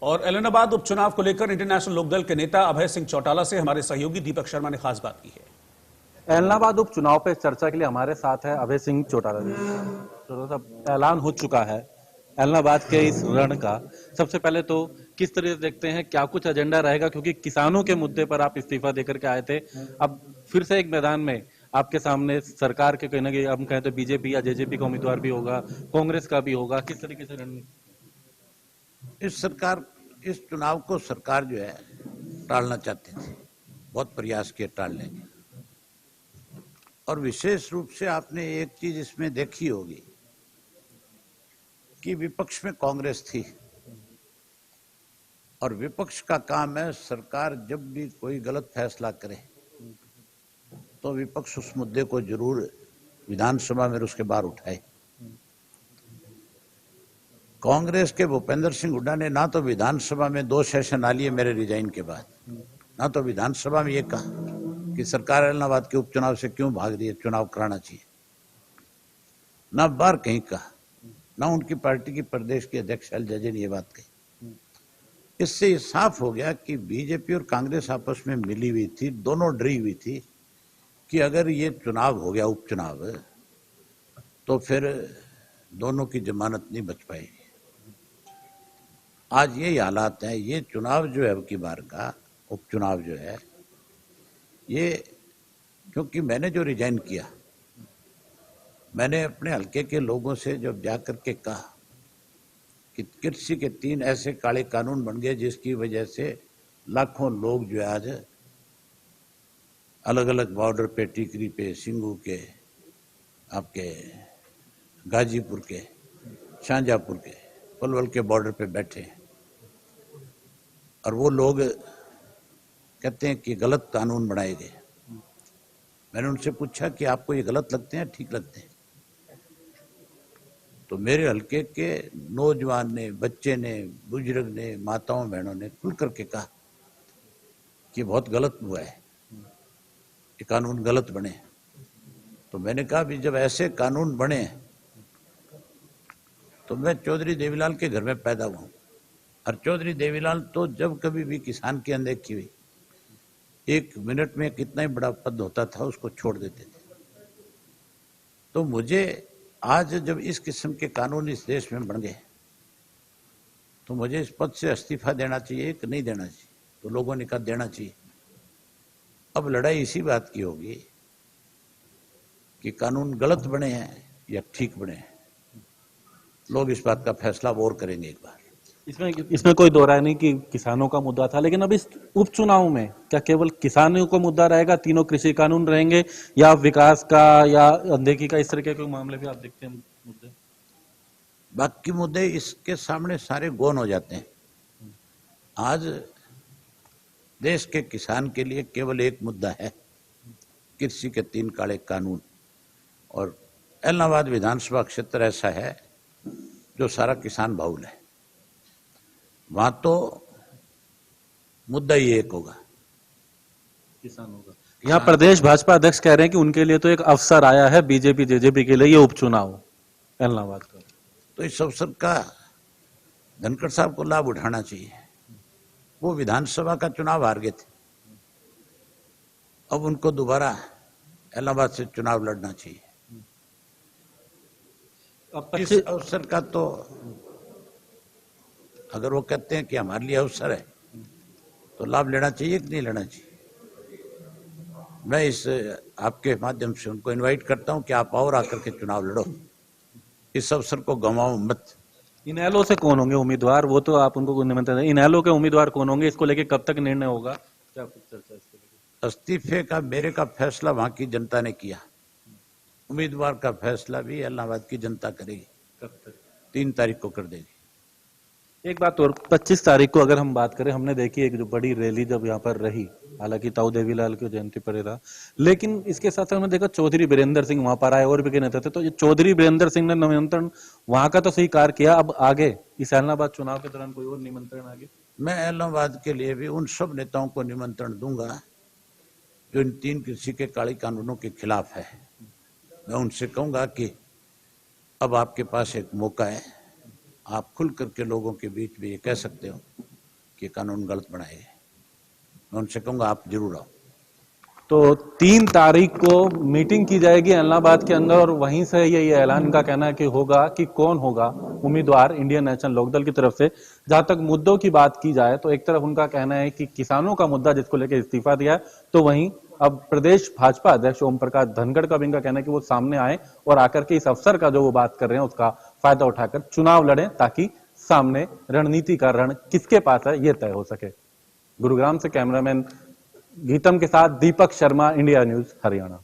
और एलनाबाद उपचुनाव को लेकर इंडियन नेशनल लोकदल के नेता अभय सिंह चौटाला से हमारे सहयोगी दीपक शर्मा ने खास बात की है। एलनाबाद उपचुनाव पे चर्चा के लिए हमारे साथ है अभय सिंह चौटाला जी। चौटाला साहब, ऐलान हो चुका है एलनाबाद के इस रण का। सबसे पहले तो किस तरह से देखते हैं, क्या कुछ एजेंडा रहेगा, क्योंकि किसानों के मुद्दे पर आप इस्तीफा देकर के आए थे, अब फिर से एक मैदान में आपके सामने सरकार के कहीं ना कहीं हम कहें तो बीजेपी या जेजेपी का उम्मीदवार भी होगा, कांग्रेस का भी होगा, किस तरीके से रणनीति? इस चुनाव को सरकार जो है टालना चाहती थी, बहुत प्रयास किए टालने के। और विशेष रूप से आपने एक चीज इसमें देखी होगी कि विपक्ष में कांग्रेस थी, और विपक्ष का काम है सरकार जब भी कोई गलत फैसला करे तो विपक्ष उस मुद्दे को जरूर विधानसभा में उसके बाहर उठाए। कांग्रेस के भूपेंद्र सिंह हुड्डा ने ना तो विधानसभा में 2 सेशन आ लिए मेरे रिजाइन के बाद, ना तो विधानसभा में ये कहा कि सरकार एलनाबाद के उपचुनाव से क्यों भाग रही है, चुनाव कराना चाहिए, ना बार कहीं कहा, ना उनकी पार्टी की प्रदेश की अध्यक्ष शैलजा जी ने ये बात कही। इससे ये साफ हो गया कि बीजेपी और कांग्रेस आपस में मिली हुई थी, दोनों डरी हुई थी कि अगर ये चुनाव हो गया उपचुनाव तो फिर दोनों की जमानत नहीं बच पाएगी। आज यही हालात हैं। ये चुनाव जो है अब की बार का उपचुनाव जो है ये, क्योंकि मैंने जो रिजाइन किया, मैंने अपने हल्के के लोगों से जब जाकर के कहा कि कृषि के 3 ऐसे काले कानून बन गए जिसकी वजह से लाखों लोग जो आज अलग अलग बॉर्डर पे, टीकरी पे, सिंगू के, आपके गाजीपुर के, शाहजहांपुर के, पलवल के बॉर्डर पे बैठे हैं, और वो लोग कहते हैं कि गलत कानून बनाए गए। मैंने उनसे पूछा कि आपको ये गलत लगते हैं, ठीक लगते हैं? तो मेरे हल्के के नौजवान ने, बच्चे ने, बुजुर्ग ने, माताओं बहनों ने खुल करके कहा कि बहुत गलत हुआ है, ये कानून गलत बने। तो मैंने कहा भी जब ऐसे कानून बने तो मैं चौधरी देवीलाल के घर में पैदा हुआ, और चौधरी देवीलाल तो जब कभी भी किसान की अनदेखी हुई, 1 मिनट में कितना ही बड़ा पद होता था उसको छोड़ देते थे। तो मुझे आज जब इस किस्म के कानून इस देश में बन गए तो मुझे इस पद से इस्तीफा देना चाहिए कि नहीं देना चाहिए? तो लोगों ने कहा देना चाहिए। अब लड़ाई इसी बात की होगी कि कानून गलत बने हैं या ठीक बने हैं। लोग इस बात का फैसला और करेंगे एक बार। इसमें कोई दो राय नहीं कि किसानों का मुद्दा था, लेकिन अब इस उपचुनाव में क्या केवल किसानों का मुद्दा रहेगा, तीनों कृषि कानून रहेंगे, या विकास का या अनदेखी का, इस तरह के कोई मामले भी आप देखते हैं मुद्दे? बाकी मुद्दे इसके सामने सारे गौन हो जाते हैं। आज देश के किसान के लिए केवल एक मुद्दा है, कृषि के 3 काले कानून। और एलनाबाद विधानसभा क्षेत्र ऐसा है जो सारा किसान बहुल है, वहां तो मुद्दा ही एक होगा, किसान होगा। यहाँ प्रदेश भाजपा अध्यक्ष कह रहे हैं कि उनके लिए तो एक अवसर आया है बीजेपी जेजेपी के लिए, ये उपचुनाव एलनाबाद का। तो इस अवसर का धनखड़ साहब को लाभ उठाना चाहिए। वो विधानसभा का चुनाव हार गए थे, अब उनको दोबारा एलनाबाद से चुनाव लड़ना चाहिए। इस अवसर का तो अगर वो कहते हैं कि हमारे लिए अवसर है तो लाभ लेना चाहिए कि नहीं लेना चाहिए? मैं इस आपके माध्यम से उनको इनवाइट करता हूं कि आप और आकर के चुनाव लड़ो, इस अवसर को गंवाओ मत। इनेलो से कौन होंगे उम्मीदवार, वो तो आप उनको निमंत्रण दें, इनेलो के उम्मीदवार कौन होंगे, इसको लेके कब तक निर्णय होगा, क्या कुछ चर्चा इसको लेके? इस्तीफे का मेरे का फैसला वहां की जनता ने किया, उम्मीदवार का फैसला भी इलाहाबाद की जनता करेगी। कब तक? 3 तारीख को कर देगी। एक बात और, 25 तारीख को अगर हम बात करें, हमने देखी एक जो बड़ी रैली जब यहाँ पर रही, हालांकि ताऊ देवीलाल की जयंती पर था, लेकिन इसके साथ हमने देखा चौधरी बीरेंद्र सिंह वहां पर आए और भी कई नेता थे, तो ये चौधरी बीरेंद्र सिंह ने निमंत्रण वहां का तो स्वीकार किया, अब आगे इस एलनाबाद चुनाव के दौरान कोई और निमंत्रण आगे? मैं इलाहाबाद के लिए भी उन सब नेताओं को निमंत्रण दूंगा जो इन 3 कृषि के काले कानूनों के खिलाफ है। मैं उनसे कहूंगा कि अब आपके पास एक मौका है, आप खुल करके लोगों के बीच में ये कह सकते हो कि कानून गलत बनाए गए। मैं उनसे कहूंगा आप जरूर आओ। तो 3 तारीख को मीटिंग की जाएगी इलाहाबाद के अंदर और वहीं से ये ऐलान इनका कहना है कि होगा कि कौन होगा उम्मीदवार इंडियन नेशनल लोकदल की तरफ से। जहां तक मुद्दों की बात की जाए तो एक तरफ उनका कहना है कि किसानों का मुद्दा जिसको लेकर इस्तीफा दिया है, तो वहीं अब प्रदेश भाजपा अध्यक्ष ओम प्रकाश धनखड़ का भी इनका कहना है कि वो सामने आए और आकर के इस अवसर का जो वो बात कर रहे हैं उसका फायदा उठाकर चुनाव लड़ें, ताकि सामने रणनीति का रण किसके पास है ये तय हो सके। गुरुग्राम से कैमरामैन गीतम के साथ दीपक शर्मा, इंडिया न्यूज हरियाणा।